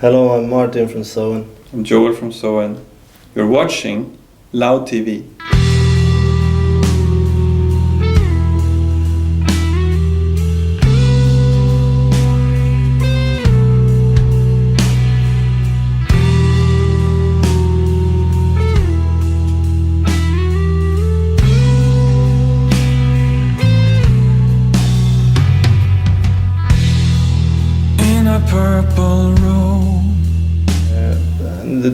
Hello, I'm Martin from SOEN. I'm Joel from SOEN. You're watching Loud TV. Purple room.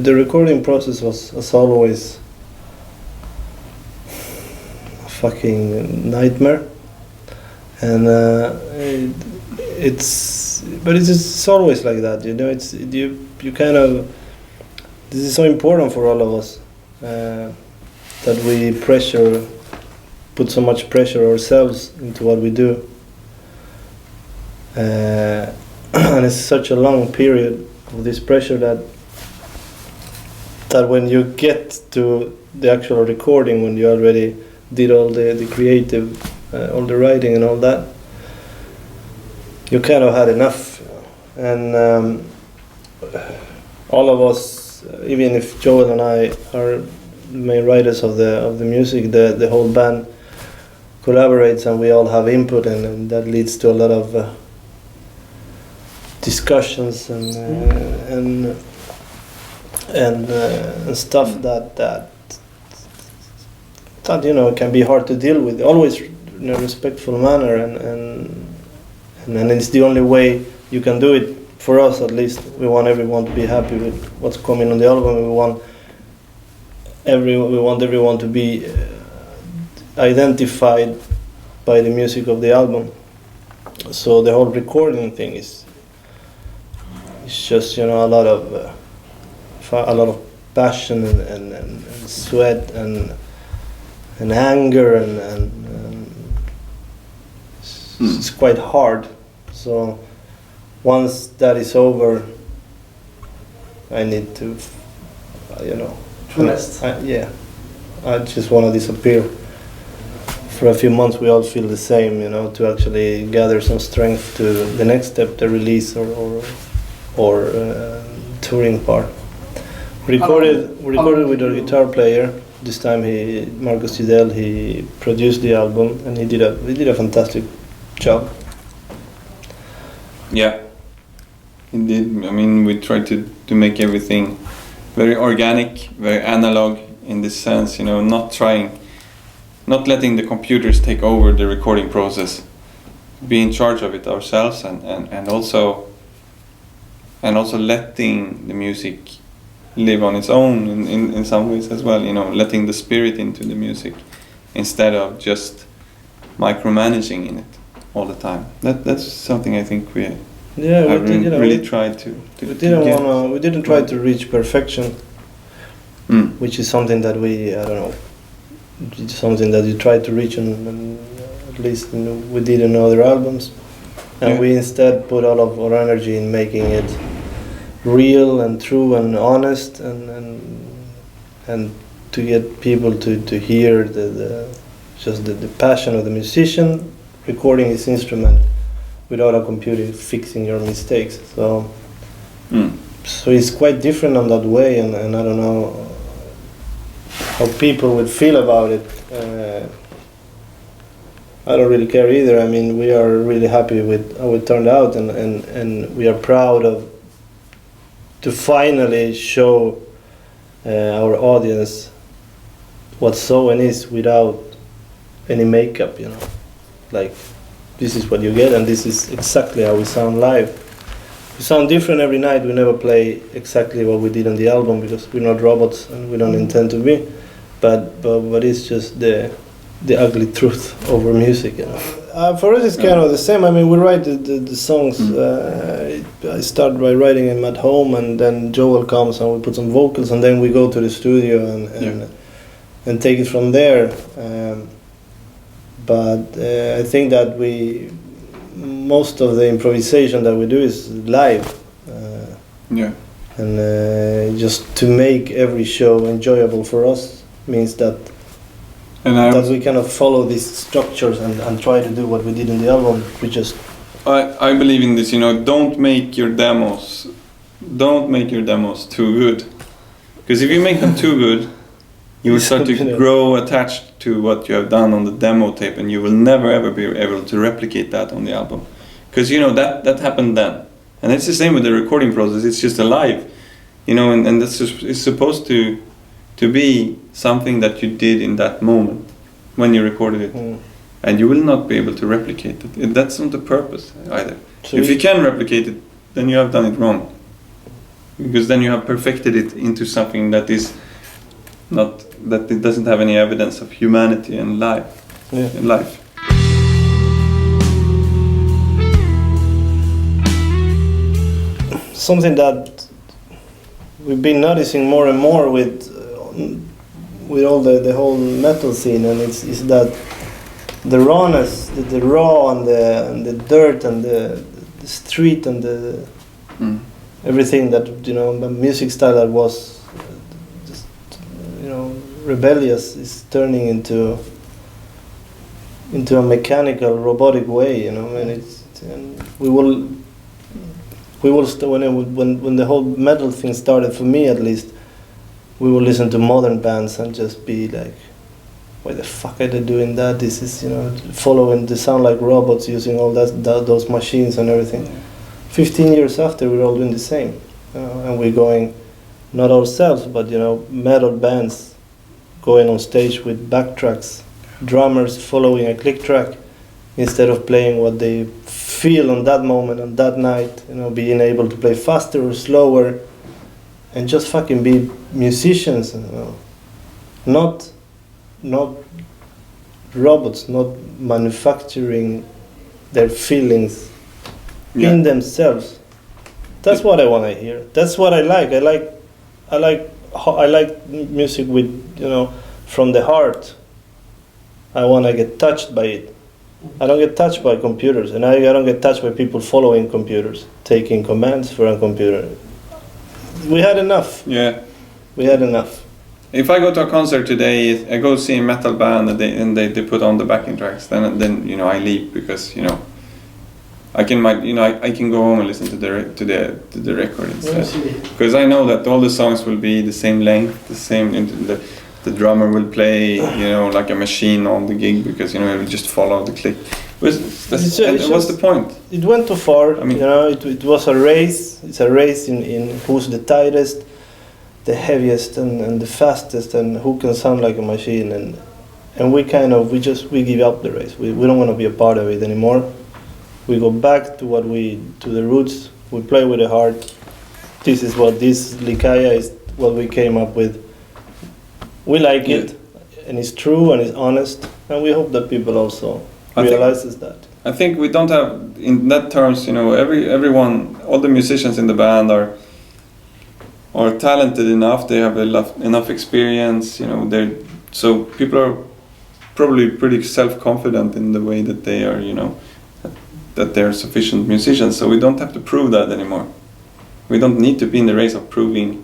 The recording process was, as always, a fucking nightmare, and it's always like that, you know. It's you kind of, this is so important for all of us, that we put so much pressure ourselves into what we do. And it's such a long period of this pressure that when you get to the actual recording, when you already did all the creative, all the writing and all that, you kind of had enough. And all of us, even if Joel and I are main writers of the music, the whole band collaborates and we all have input, and that leads to a lot of discussions and stuff that you know can be hard to deal with. Always in a respectful manner, and it's the only way you can do it. For us, at least, we want everyone to be happy with what's coming on the album. We want everyone to be identified by the music of the album. So the whole recording thing is. It's just, you know, a lot of passion and sweat and anger and it's quite hard. So once that is over, I need to, you know, rest. I just want to disappear. For a few months, we all feel the same, you know, to actually gather some strength to the next step, the release or touring part. We recorded with our guitar player. This time Marcus Tidell, he produced the album and he did a fantastic job. Yeah, indeed. I mean, we tried to make everything very organic, very analog in this sense, you know, not letting the computers take over the recording process, be in charge of it ourselves, and also letting the music live on its own in some ways as well, you know, letting the spirit into the music instead of just micromanaging in it all the time. That's something I think we really tried to we didn't try to reach perfection, which is something that something that you try to reach, and at least, you know, we did in other albums. And we instead put all of our energy in making it real and true and honest, and to get people to hear the passion of the musician recording his instrument without a computer fixing your mistakes. So it's quite different on that way, and I don't know how people would feel about it. I don't really care either. I mean, we are really happy with how it turned out, and we are proud to finally show our audience what SOEN is without any makeup, you know. Like, this is what you get, and this is exactly how we sound live. We sound different every night. We never play exactly what we did on the album because we're not robots and we don't intend to be. But it's just the ugly truth over music, you know. For us, it's kind of the same. I mean, we write the songs. I start by writing them at home, and then Joel comes and we put some vocals, and then we go to the studio and take it from there. But I think that most of the improvisation that we do is live. And just to make every show enjoyable for us means that we kind of follow these structures and try to do what we did in the album. I believe in this, you know, don't make your demos don't make your demos too good, because if you make them too good, you will start to grow attached to what you have done on the demo tape, and you will never ever be able to replicate that on the album, because you know that happened then, and it's the same with the recording process. It's just alive, you know, and that's just, it's supposed to be something that you did in that moment when you recorded it, and you will not be able to replicate it. That's not the purpose either. So if you can replicate it, then you have done it wrong, because then you have perfected it into something that is not, that it doesn't have any evidence of humanity and life. In life. Something that we've been noticing more and more with all the whole metal scene, and it's that the rawness, the raw and the dirt and the street and the everything that, you know, the music style that was just, you know, rebellious is turning into a mechanical, robotic way, you know, and we will when the whole metal thing started, for me at least, we will listen to modern bands and just be like, why the fuck are they doing that? This is, you know, following, they sound like robots using all those machines and everything. 15 years after, we're all doing the same, you know, and we're going, not ourselves, but, you know, metal bands going on stage with backtracks, drummers following a click track instead of playing what they feel on that moment, on that night, you know, being able to play faster or slower and just fucking be musicians, you know, not robots, not manufacturing their feelings in themselves. That's what I want to hear. That's what I like. I like music with, you know, from the heart. I want to get touched by it. I don't get touched by computers, and I don't get touched by people following computers, taking commands for a computer. We had enough. Yeah. We had enough. If I go to a concert today, I go see a metal band and they put on the backing tracks, then you know, I leave, because, you know, I can go home and listen to the record instead, because I know that all the songs will be the same length, the same. The drummer will play, you know, like a machine on the gig, because, you know, it will just follow the click. What's the point? It went too far. I mean, you know, it was a race. It's a race in who's the tightest, the heaviest, and the fastest, and who can sound like a machine. And we give up the race. We don't want to be a part of it anymore. We go back to to the roots. We play with the heart. This is what this Lykaia is, what we came up with. We like it, and it's true and it's honest, and we hope that people also realizes that. I think we don't have, in that terms, you know, everyone, all the musicians in the band are talented enough. They have enough experience, you know. So people are probably pretty self-confident in the way that they are, you know, that they're sufficient musicians. So we don't have to prove that anymore. We don't need to be in the race of proving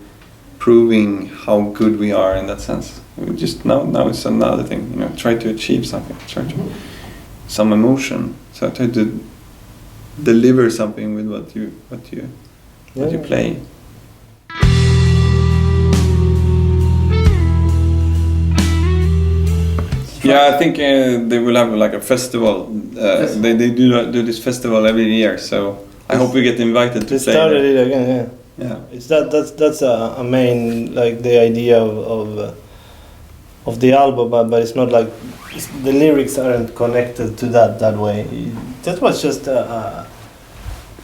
how good we are in that sense. We just now it's another thing, you know. Try to achieve something, some emotion. So try to deliver something with what you play. Yeah, I think they will have like a festival. They do this festival every year, so I hope we get invited to play. They started it again, yeah. Yeah, it's that's a main, like, the idea of the album, but it's not like the lyrics aren't connected to that way. That was just a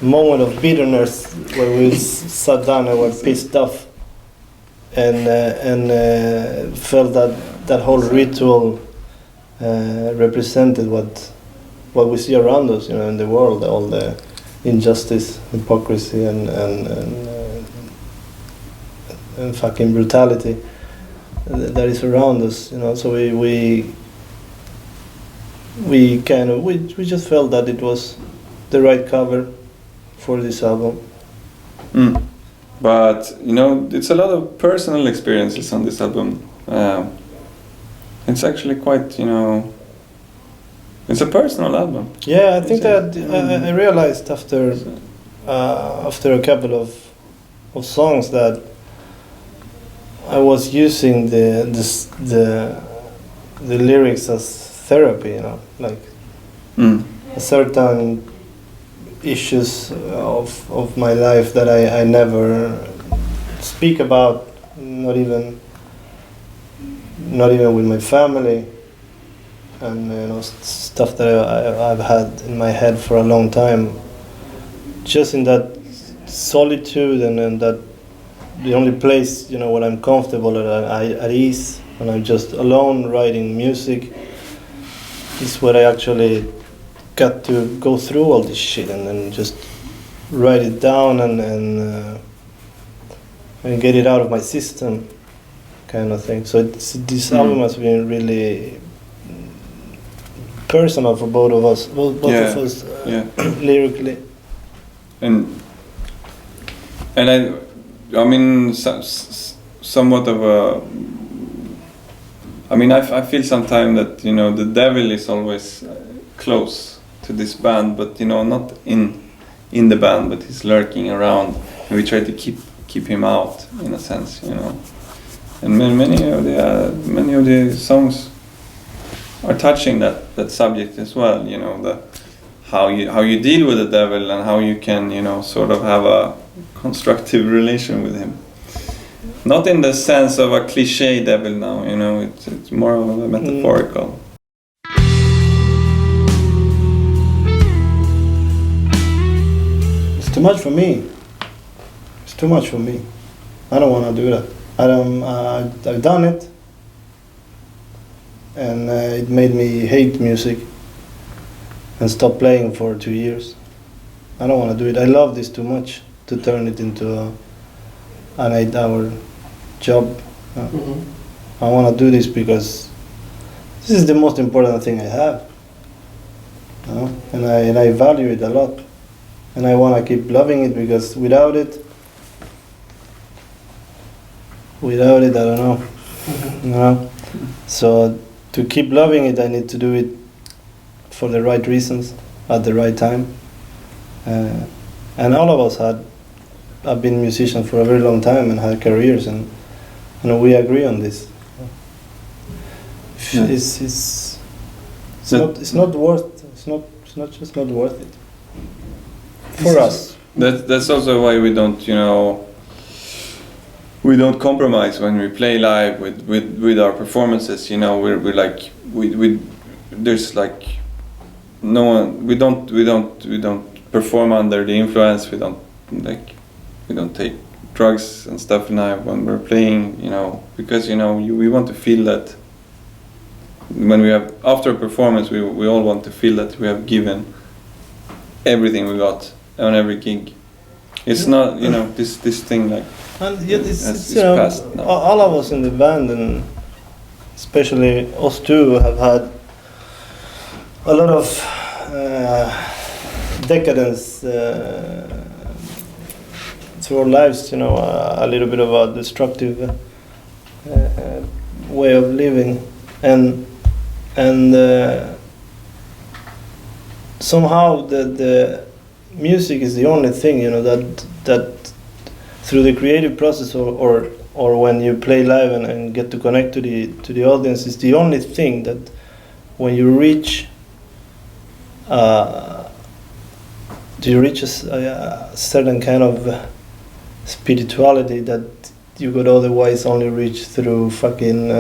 moment of bitterness where we sat down and were pissed off, and felt that whole ritual represented what we see around us, you know, in the world, all the injustice, hypocrisy, and fucking brutality that is around us, you know. So we just felt that it was the right cover for this album. But, you know, it's a lot of personal experiences on this album. It's actually quite, you know, it's a personal album. Yeah, I think that I realized after a couple of of songs that I was using the lyrics as therapy, you know, like a certain issues of my life that I never speak about, not even with my family, and you know, stuff that I've had in my head for a long time. Just in that solitude and that the only place, you know, when I'm comfortable at ease, when I'm just alone writing music, is where I actually got to go through all this shit and then just write it down and get it out of my system, kind of thing. So this album has been really personal for both of us, both of us, lyrically. And I mean, somewhat of a. I mean, I feel sometimes that, you know, the devil is always close to this band, but, you know, not in the band, but he's lurking around, and we try to keep him out, in a sense, you know. And many of the songs are touching that subject as well, you know, how you deal with the devil and how you can, you know, sort of have a constructive relation with him. Not in the sense of a cliche devil now, you know, it's more of a metaphorical. It's too much for me. It's too much for me. I don't want to do that. I've done it, and it made me hate music and stop playing for 2 years. I don't want to do it. I love this too much to turn it into an 8-hour job. I want to do this because this is the most important thing I have, you know? and I value it a lot, and I want to keep loving it, because without it, I don't know. You know? So to keep loving it, I need to do it for the right reasons at the right time. And all of us have been musicians for a very long time and had careers, and we agree on this. It's not worth it for us. That's also why we don't, you know, we don't compromise when we play live with our performances. You know, we're like there's like no one. We don't perform under the influence. We don't take drugs and stuff now when we're playing. You know, because, you know, we want to feel that when we have, after a performance, we all want to feel that we have given everything we got on every gig. It's not, you know, this thing like. And yet it's you know, past now. All of us in the band, and especially us two, have had a lot of decadence through our lives. You know, a little bit of a destructive way of living, and somehow the music is the only thing, you know, that through the creative process or when you play live and get to connect to the audience, is the only thing that when you reach a certain kind of spirituality that you could otherwise only reach through fucking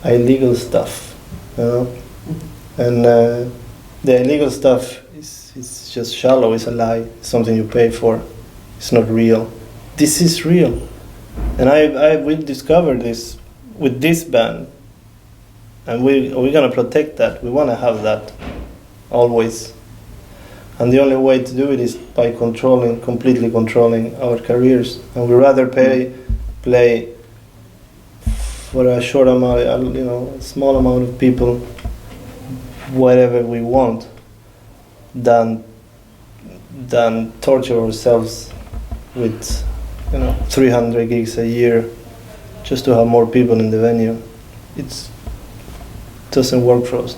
illegal stuff, you know. And the illegal stuff is just shallow, it's a lie, it's something you pay for. It's not real. This is real, and I will discover this with this band, and we're gonna protect that. We want to have that always, and the only way to do it is by completely controlling our careers. And we rather play for a short amount, you know, a small amount of people, whatever we want, than torture ourselves with, you know, 300 gigs a year just to have more people in the venue. It doesn't work for us.